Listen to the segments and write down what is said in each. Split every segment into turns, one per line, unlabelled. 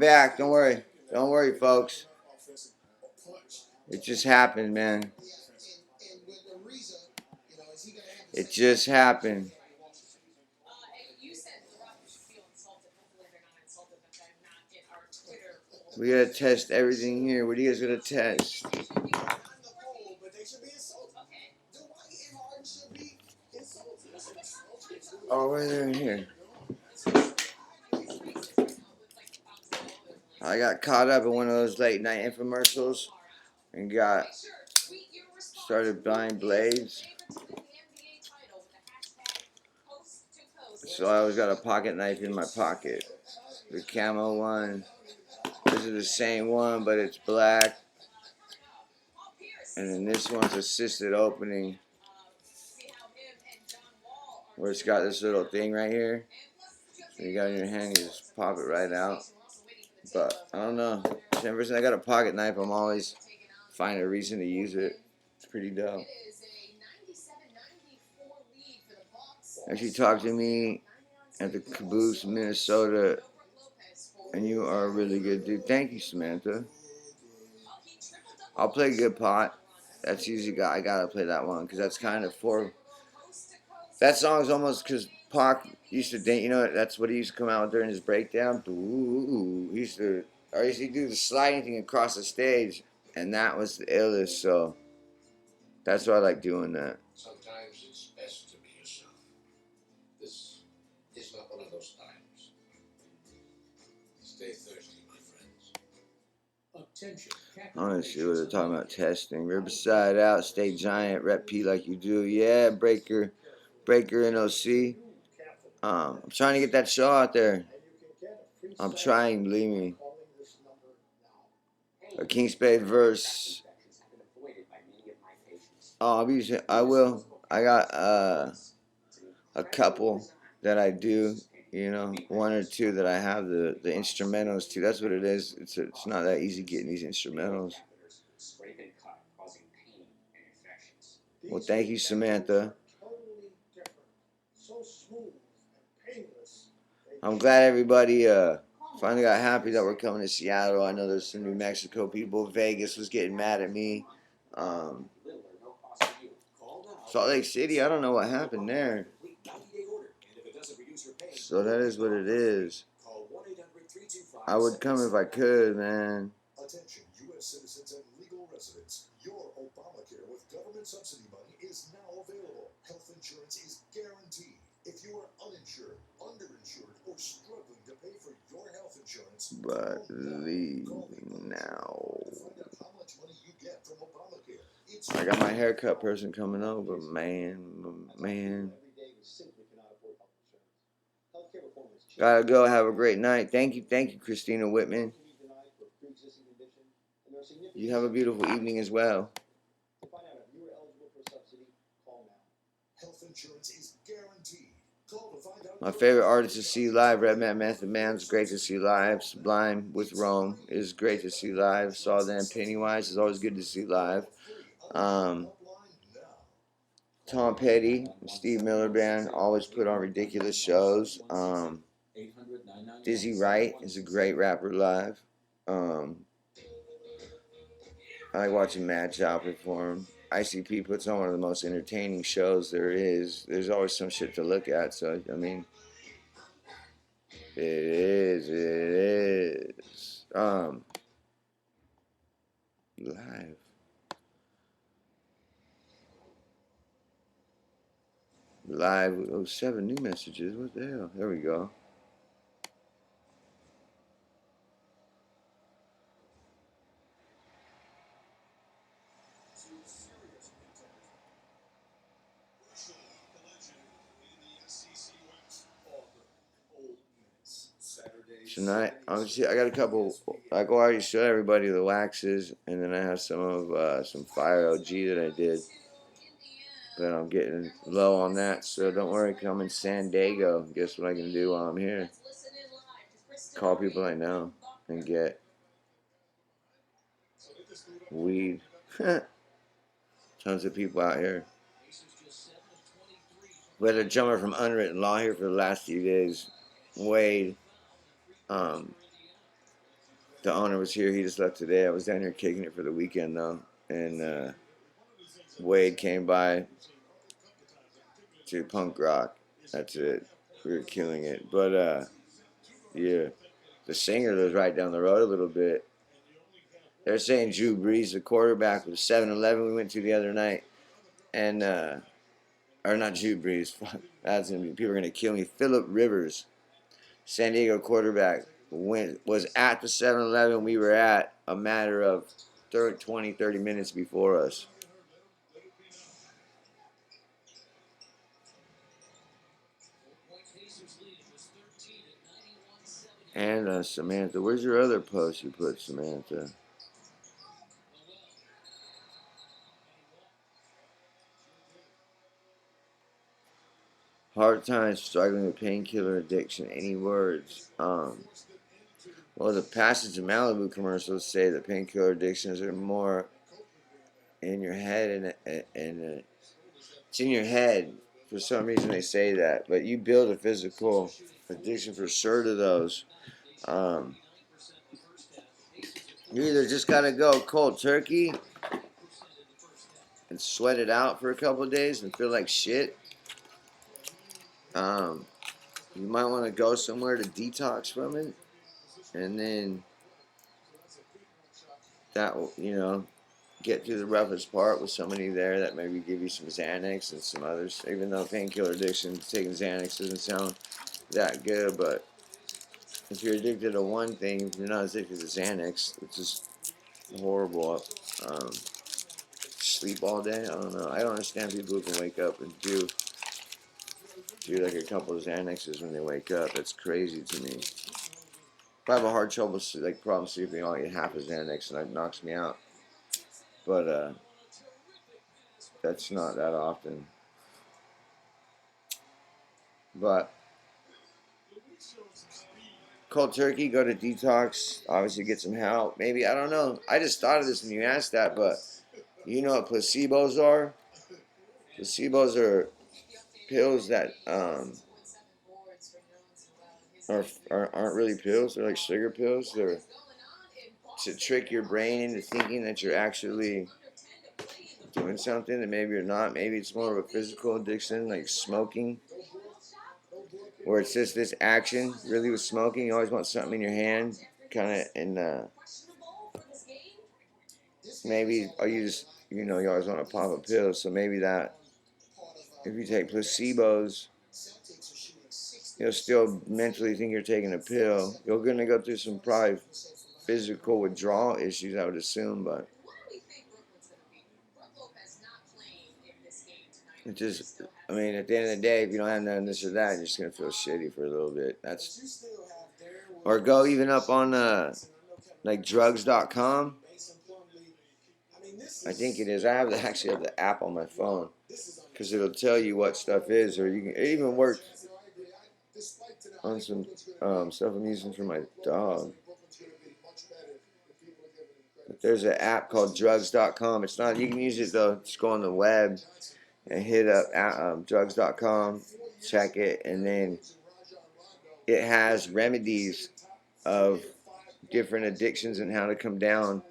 back. Don't worry. Don't worry, folks. It just happened, man. It just happened. We gotta test everything here. What are you guys gonna test? Oh, right there in here. I got caught up in one of those late night infomercials and started buying blades. So I always got a pocket knife in my pocket. The camo one. This is the same one, but it's black. And then this one's assisted opening, where it's got this little thing right here. So you got it in your hand, you just pop it right out. But I don't know. Ever since I got a pocket knife, I'm always finding a reason to use it. It's pretty dope. Actually, talked to me at the Caboose, Minnesota, and you are a really good dude. Thank you, Samantha. I'll play good pot. That's usually I gotta play that one because that's kind of for. That song's almost because Pac used to dance. You know, that's what he used to come out during his breakdown. He used to do the sliding thing across the stage, and that was the illest. So that's why I like doing that.
Sometimes it's best to be yourself. This is not one of those times. Stay thirsty, my friends. Attention.
I want to see what they're talking about testing. Riverside out, stay giant, rep P like you do. Yeah, Breaker NOC. I'm trying to get that show out there. I'm trying, believe me. A King Spade verse. Oh, I will. I got a couple that I do. You know, one or two that I have the instrumentals to. That's what it is. It's not that easy getting these instrumentals. Well, thank you, Samantha. I'm glad everybody finally got happy that we're coming to Seattle. I know there's some New Mexico people. Vegas was getting mad at me. Salt Lake City, I don't know what happened there. So that is what it is. I would come if I could, man.
Attention, U.S. citizens and legal residents. Your Obamacare with government subsidy money is now available. Health insurance is guaranteed. If you are uninsured, underinsured, or struggling to pay for your health insurance,
but leave now.
How much money you get from Obamacare.
I got my haircut person coming over, man. Gotta go. Have a great night. Thank you, Christina Whitman. You have a beautiful evening as well.
Health insurance is guaranteed.
My favorite artist to see live, Redman Method Man's great to see live. Sublime with Rome is great to see live. Saw them. Pennywise is always good to see live. Tom Petty and Steve Miller Band always put on ridiculous shows. Dizzy Wright is a great rapper live. I like watching Mad Chow perform. ICP puts on one of the most entertaining shows there is. There's always some shit to look at, so, I mean, it is. Live. Live. Oh, 7 new messages. What the hell? There we go. Tonight, obviously, I got a couple. I already showed everybody the waxes, and then I have some Fire LG that I did. But I'm getting low on that, so don't worry. I'm in San Diego. Guess what I can do while I'm here? Call people I know and get weed. Tons of people out here. We had a jumper from Unwritten Law here for the last few days. Wade. The owner was here. He just left today. I was down here kicking it for the weekend though, and Wade came by to punk rock. That's it. We were killing it. But yeah, the singer lives right down the road a little bit. They're saying Drew Brees, the quarterback, was 7-Eleven we went to the other night, and or not Drew Brees. Fuck, that's gonna be, people are gonna kill me. Phillip Rivers, San Diego quarterback, was at the 7-Eleven we were at a matter of 30 minutes before us. And Samantha, where's your other post you put, Samantha? Hard times struggling with painkiller addiction. Any words? Well, the Passage of Malibu commercials say that painkiller addictions are more in your head, and it's in your head. For some reason, they say that, but you build a physical addiction for sure to those. Um, you either just gotta go cold turkey and sweat it out for a couple of days and feel like shit. Um, you might want to go somewhere to detox from it, and then that will, get through the roughest part with somebody there that maybe give you some Xanax and some others. Even though painkiller addiction, taking Xanax doesn't sound that good, but if you're addicted to one thing, if you're not addicted to Xanax, it's just horrible. Sleep all day, I don't know. I don't understand people who can wake up and do like a couple of Xanaxes when they wake up. That's crazy to me. If I have a hard trouble, like problem sleeping, I'll eat half a Xanax and it knocks me out. But that's not that often. But cold turkey, go to detox, obviously get some help. Maybe, I don't know. I just thought of this when you asked that, but you know what placebos are? Placebos are pills that aren't really pills. They're like sugar pills. They're to trick your brain into thinking that you're actually doing something that maybe you're not. Maybe it's more of a physical addiction, like smoking, where it's just this action. Really, with smoking, you always want something in your hand, kind of, and maybe you just, you always want to pop a pill. So maybe that, if you take placebos, you'll still mentally think you're taking a pill. You're gonna go through some probably physical withdrawal issues, I would assume, but it just, I mean, at the end of the day, if you don't have none of this or that, you're just gonna feel shitty for a little bit. That's, or go even up on like drugs.com. I think it is. I actually have the app on my phone because it'll tell you what stuff is, or you can, it even work on some stuff I'm using for my dog. But there's an app called drugs.com. It's not, you can use it though. Just go on the web and hit up drugs.com, check it, and then it has remedies of different addictions and how to come down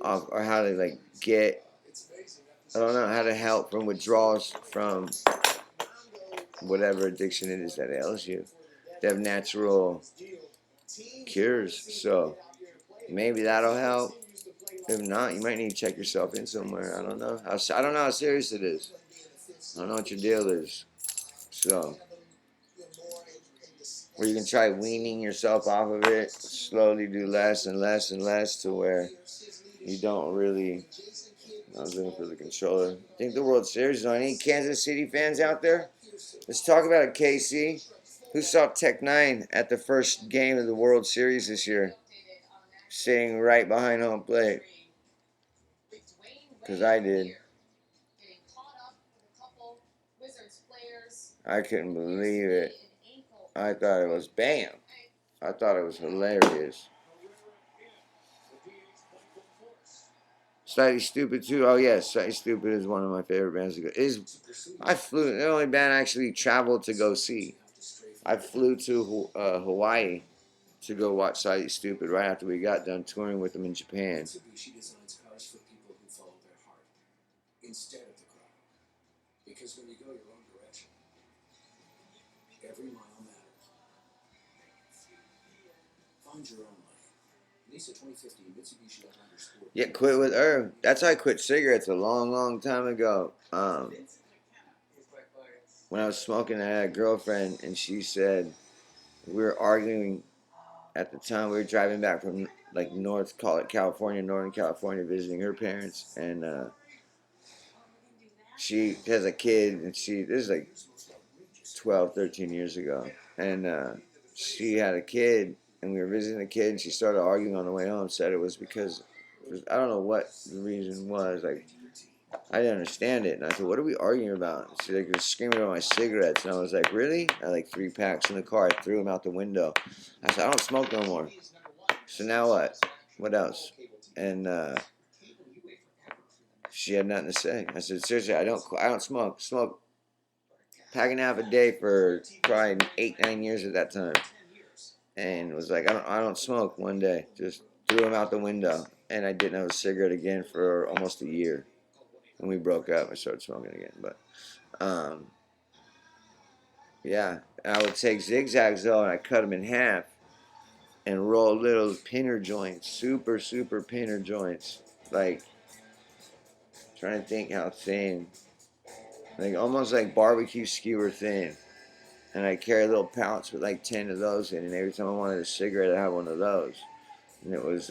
off, or how to like get, I don't know, how to help from withdrawals from whatever addiction it is that ails you. They have natural cures, so maybe that'll help. If not, you might need to check yourself in somewhere. I don't know. I don't know how serious it is. I don't know what your deal is. So, or you can try weaning yourself off of it. Slowly do less and less and less to where you don't really. I was looking for the controller. I think the World Series is on. Any Kansas City fans out there? Let's talk about it, KC. Who saw Tech 9 at the first game of the World Series this year? Sitting right behind home plate. Because I did. I couldn't believe it. I thought it was bam. I thought it was hilarious. Slightly Stupid too. Oh yes, Slightly Stupid is one of my favorite bands to go. I flew. The only band I actually traveled to go see. I flew to Hawaii to go watch Slightly Stupid right after we got done touring with them in Japan.
Mitsubishi designs cars for people who follow their heart instead of the crowd. Because when you go your own direction, every mile matters. Find your own lane. Lisa 2050 Mitsubishi Outlander Sport.
Yeah, quit with Irv. That's how I quit cigarettes a long, long time ago. When I was smoking, I had a girlfriend, and she said we were arguing at the time. We were driving back from like North, call it California, Northern California, visiting her parents, and she has a kid, and this is like 12, 13 years ago, and she had a kid, and we were visiting the kid, and she started arguing on the way home. Said it was because I don't know what the reason was. Like, I didn't understand it, and I said, "What are we arguing about?" She like was screaming about my cigarettes, and I was like, "Really?" I had like 3 packs in the car. I threw them out the window. I said, "I don't smoke no more." So now what? What else? And she had nothing to say. I said, "Seriously, I don't smoke. Smoke pack and a half a day for probably 8, 9 years at that time." And was like, I don't smoke one day. Just threw them out the window. And I didn't have a cigarette again for almost a year. When we broke up, I started smoking again. But, yeah. I would take zigzags, though, and I cut them in half and roll little pinner joints. Super, super pinner joints. Like, trying to think how thin. Like, almost like barbecue skewer thin. And I carry a little pouch with like 10 of those in. And every time I wanted a cigarette, I had one of those. And it was,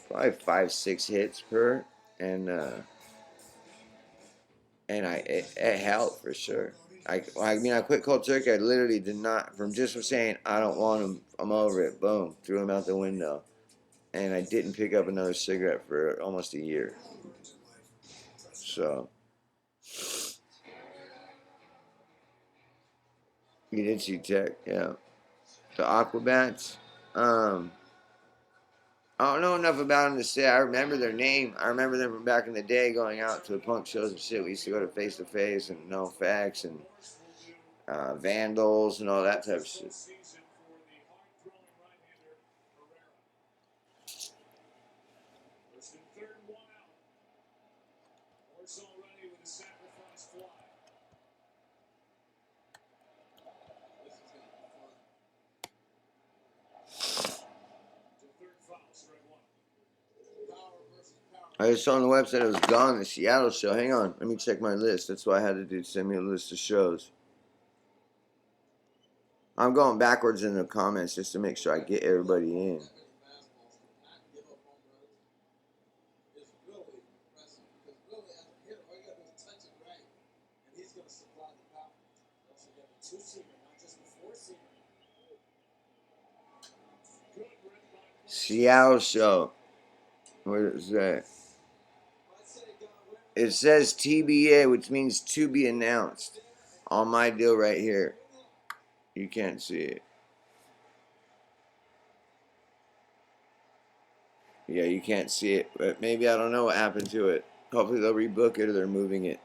probably 5, 6 hits per, and it helped for sure. I mean, I quit cold turkey. I literally did not, from saying I don't want them, I'm over it. Boom, threw them out the window, and I didn't pick up another cigarette for almost a year. So you did see Tech, yeah. The Aquabats. I don't know enough about them to say. I remember their name. I remember them from back in the day, going out to the punk shows and shit. We used to go to Face to Face and No Facts and Vandals and all that type of shit. I just saw on the website it was gone, the Seattle show. Hang on, let me check my list. That's why I had to do. Send me a list of shows. I'm going backwards in the comments just to make sure I get everybody in. Seattle show. Where is that? It says TBA, which means to be announced, on my deal right here. You can't see it. Yeah, you can't see it, but maybe I don't know what happened to it. Hopefully they'll rebook it or they're moving it.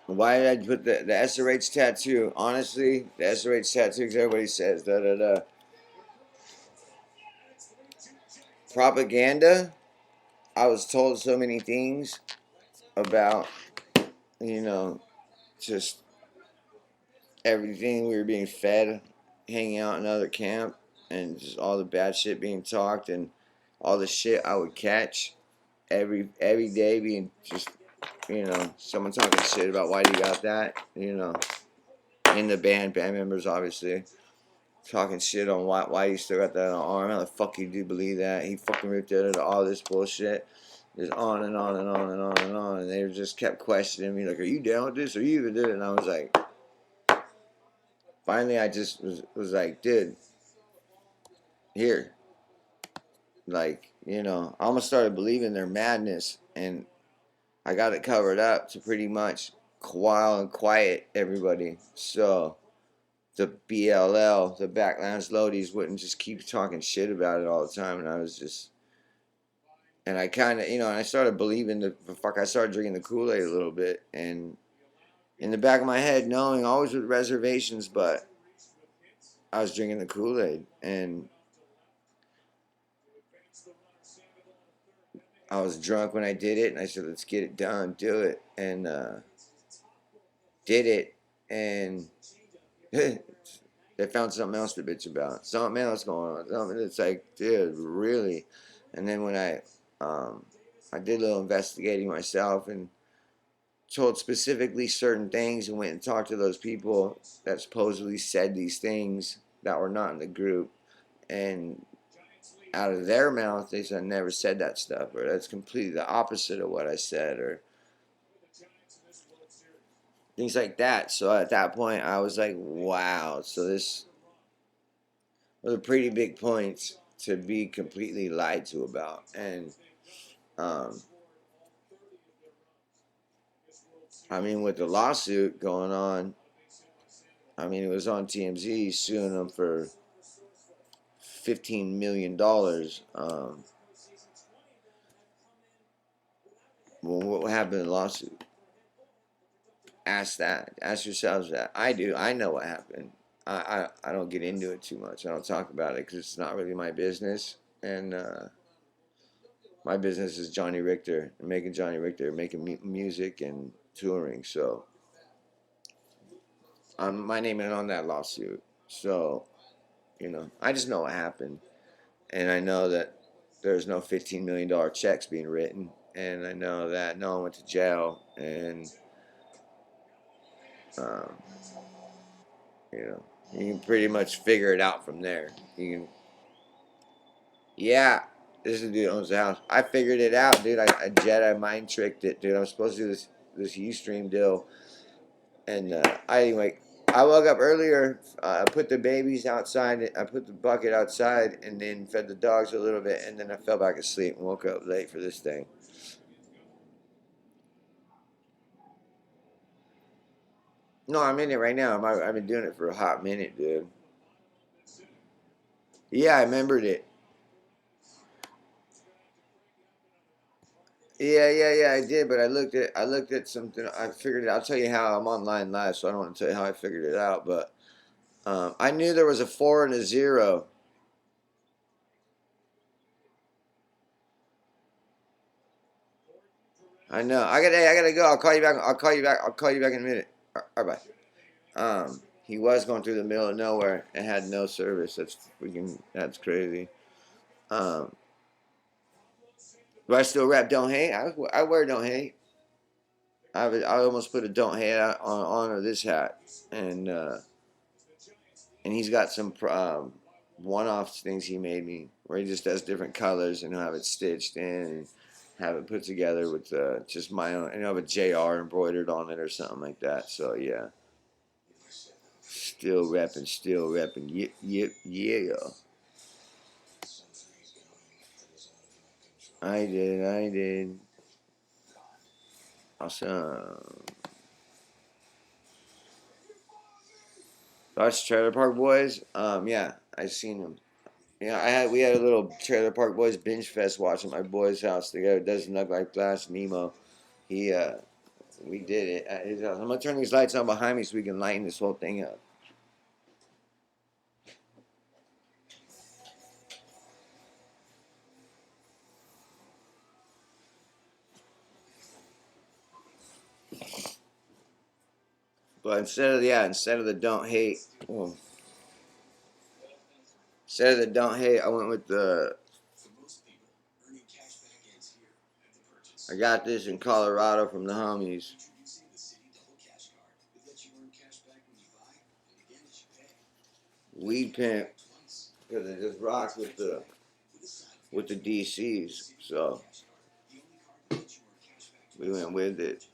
Why did I put the SRH tattoo? Honestly, the SRH tattoo, because everybody says da da da. Propaganda. I was told so many things about, you know, just everything we were being fed, hanging out in another camp, and just all the bad shit being talked, and all the shit I would catch every day, being just, someone talking shit about why you got that, in the band members obviously talking shit on why you still got that on arm. How the fuck you do believe that? He fucking ripped it, all this bullshit. Just on and on and on and on and on, and they just kept questioning me like, "Are you down with this? Or you even did it?" And I was like, finally, I just was like, "Dude, here." Like, I almost started believing their madness, and I got it covered up to pretty much quell and quiet everybody. So the BLL, the Backlands Loadies, wouldn't just keep talking shit about it all the time, and I was just And I kind of, and I started believing I started drinking the Kool-Aid a little bit. And in the back of my head, knowing always with reservations, but I was drinking the Kool-Aid. And I was drunk when I did it. And I said, let's get it done, do it. And did it. And they found something else to bitch about. Something else going on. Something that's like, dude, really? And then when I did a little investigating myself and told specifically certain things and went and talked to those people that supposedly said these things that were not in the group. And out of their mouth, they said, I never said that stuff, or that's completely the opposite of what I said, or things like that. So at that point, I was like, wow. So this was a pretty big points to be completely lied to about. And um, I mean, with the lawsuit going on, I mean, it was on TMZ suing them for $15 million. Well, what happened in the lawsuit? Ask that. Ask yourselves that. I do. I know what happened. I don't get into it too much. I don't talk about it because it's not really my business. And my business is Johnny Richter, making Johnny Richter, making music and touring. So my name is on that lawsuit. So, I just know what happened. And I know that there's no $15 million checks being written. And I know that no one went to jail. And, um, you can pretty much figure it out from there. You can, yeah, this is the dude that owns the house. I figured it out, dude. I Jedi mind tricked it, dude. I was supposed to do this Ustream deal. And I woke up earlier. I put the babies outside. I put the bucket outside, and then fed the dogs a little bit, and then I fell back asleep and woke up late for this thing. No, I'm in it right now. I've been doing it for a hot minute, dude. Yeah, I remembered it. Yeah, I did, but I looked at something. I figured it. I'll tell you how I'm online live, so I don't want to tell you how I figured it out. But I knew there was a 4 and a 0. I know. I gotta go. I'll call you back. I'll call you back. I'll call you back in a minute. All right, bye. He was going through the middle of nowhere and had no service. That's crazy. Um, do I still rap Don't Hate? I wear Don't Hate. I almost put a Don't Hate on honor this hat, and he's got some one-off things he made me where he just does different colors and he'll have it stitched in and have it put together with just my own, and he'll have a JR embroidered on it or something like that. So yeah, still repping. Yep, yep, yeah. I did. Awesome. Watch Trailer Park Boys. Yeah, I seen them. Yeah, we had a little Trailer Park Boys binge fest watching at my boy's house. The guy who doesn't look like Glass Nemo. He we did it at his house. I'm gonna turn these lights on behind me so we can lighten this whole thing up. But instead of the don't hate, oh, instead of the don't hate, I went with the. I got this in Colorado from the homies. Weed Pimp, because it just rocks with the DCs. So we went with it.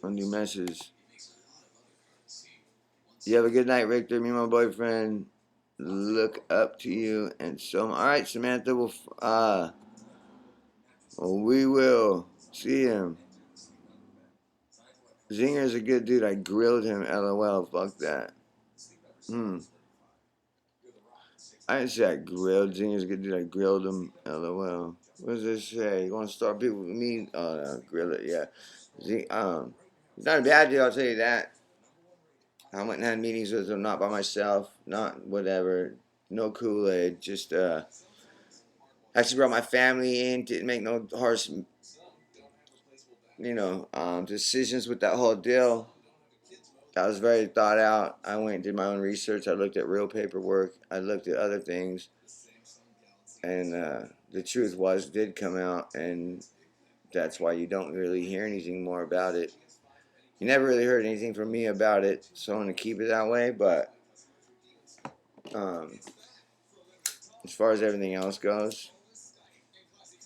A new message. You have a good night, Richter. Me and my boyfriend look up to you and so. All right, Samantha. We will see him. Zinger's a good dude. I grilled him. LOL. Fuck that. I didn't say I grilled Genius. Good dude, I grilled him. LOL. What does this say? You want to start people with me? Oh, no, grill it. Yeah. It's not a bad deal. I'll tell you that. I went and had meetings with him, not by myself, not whatever, no Kool-Aid. Just actually brought my family in. Didn't make no harsh, decisions with that whole deal. That was very thought out. I went and did my own research. I looked at real paperwork. I looked at other things, and the truth did come out, and that's why you don't really hear anything more about it. You never really heard anything from me about it, so I'm gonna keep it that way. But um, as far as everything else goes,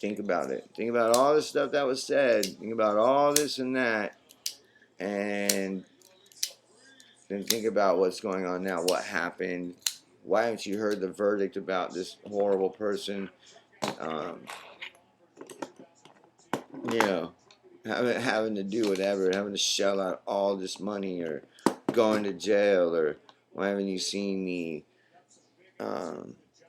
think about it. Think about all the stuff that was said. Think about all this and that, and then think about what's going on now. What happened? Why haven't you heard the verdict about this horrible person? Um, you know, having to do whatever, having to shell out all this money, or going to jail, or why haven't you seen the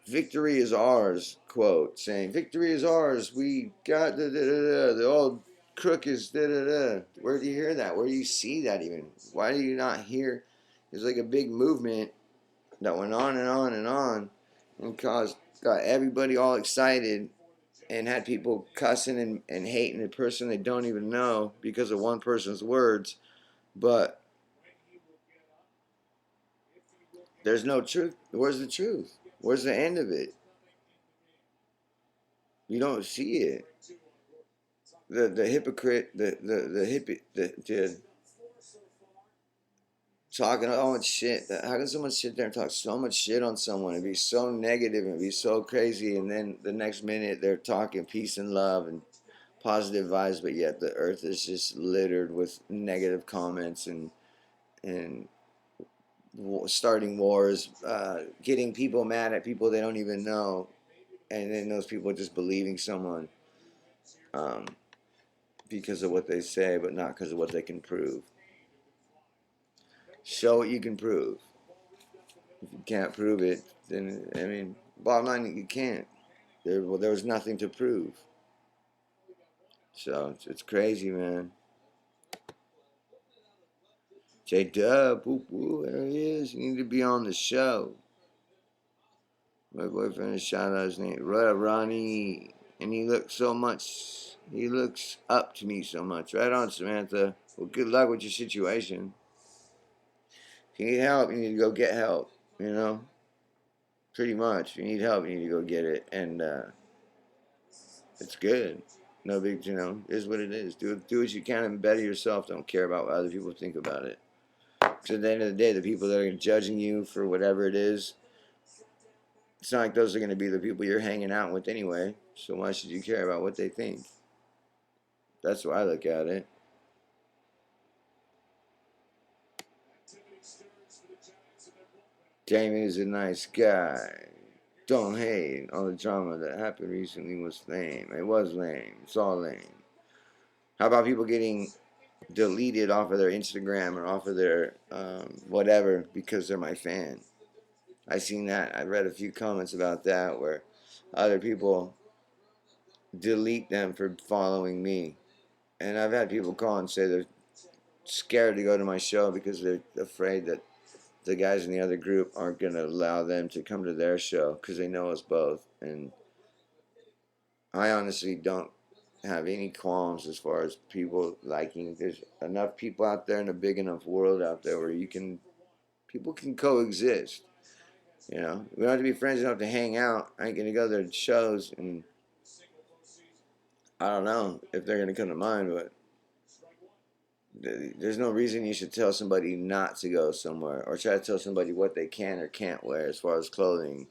"Victory is ours" quote saying, "Victory is ours. We got the old crook is da da da." Where do you hear that? Where do you see that even? Why do you not hear? There's like a big movement that went on and on and on, and got everybody all excited, and had people cussing and hating a person they don't even know because of one person's words. But there's no truth. Where's the truth? Where's the end of it? You don't see it. The hypocrite, the hippie, the talking all much shit. How can someone sit there and talk so much shit on someone and be so negative and be so crazy, and then the next minute they're talking peace and love and positive vibes, but yet the earth is just littered with negative comments and starting wars, getting people mad at people they don't even know, and then those people just believing someone um, because of what they say, but not because of what they can prove. Show what you can prove. If you can't prove it, then I mean, bottom line, you can't. There was nothing to prove. So it's crazy, man. J Dub, whoop whoop, there he is. You need to be on the show. My boyfriend is shout out his name, Ronnie, and he looks so much. He looks up to me so much. Right on, Samantha. Well, good luck with your situation. If you need help, you need to go get help. You know, pretty much. If you need help, you need to go get it, and it's good. No big, is what it is. Do what you can and better yourself. Don't care about what other people think about it. Because at the end of the day, the people that are judging you for whatever it is, it's not like those are going to be the people you're hanging out with anyway. So why should you care about what they think? That's why I look at it. Damien is a nice guy. Don't hate. All the drama that happened recently was lame. It was lame. It's all lame. How about people getting deleted off of their Instagram or off of their whatever because they're my fan? I seen that. I read a few comments about that where other people delete them for following me. And I've had people call and say they're scared to go to my show because they're afraid that the guys in the other group aren't going to allow them to come to their show because they know us both. And I honestly don't have any qualms as far as people liking. There's enough people out there in a big enough world out there where people can coexist. We don't have to be friends enough to hang out. I ain't gonna go to their shows, and I don't know if they're gonna come to mine, but there's no reason you should tell somebody not to go somewhere or try to tell somebody what they can or can't wear as far as clothing.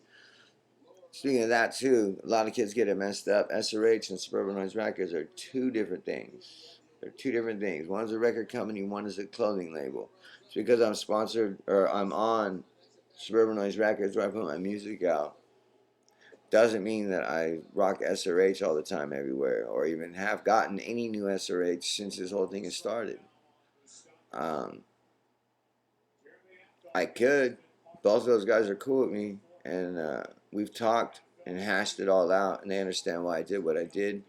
Speaking of that too, a lot of kids get it messed up. SRH and Suburbanized Records are two different things. They're two different things. One is a record company, one is a clothing label. It's because I'm sponsored or I'm on Suburbanized Records where I put my music out. Doesn't mean that I rock SRH all the time everywhere or even have gotten any new SRH since this whole thing has started. Um, I could. Both of those guys are cool with me, and we've talked and hashed it all out, and they understand why I did what I did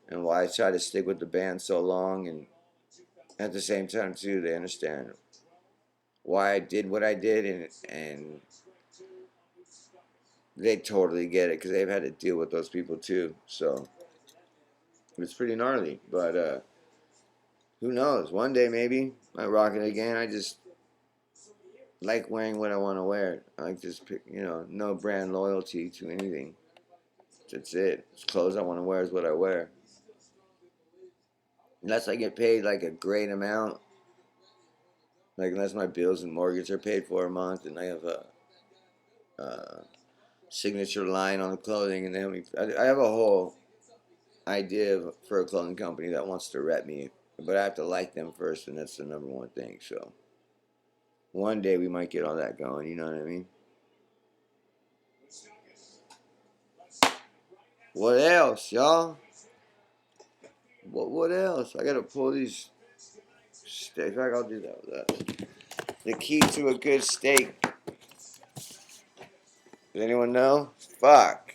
and why I tried to stick with the band so long. And at the same time, too, they understand why I did what I did, and they totally get it because they've had to deal with those people too. So it's pretty gnarly, but who knows? One day maybe I rock it again. I just like wearing what I want to wear. I like just pick, no brand loyalty to anything. That's it. It's clothes I want to wear is what I wear. Unless I get paid like a great amount, like unless my bills and mortgage are paid for a month, and I have a signature line on the clothing, and then I have a whole idea for a clothing company that wants to rep me, but I have to like them first, and that's the number one thing. So one day we might get all that going. You know what I mean? What else, y'all? What else? I gotta pull these steaks. In fact, I'll do that with that. The key to a good steak. Does anyone know? Fuck.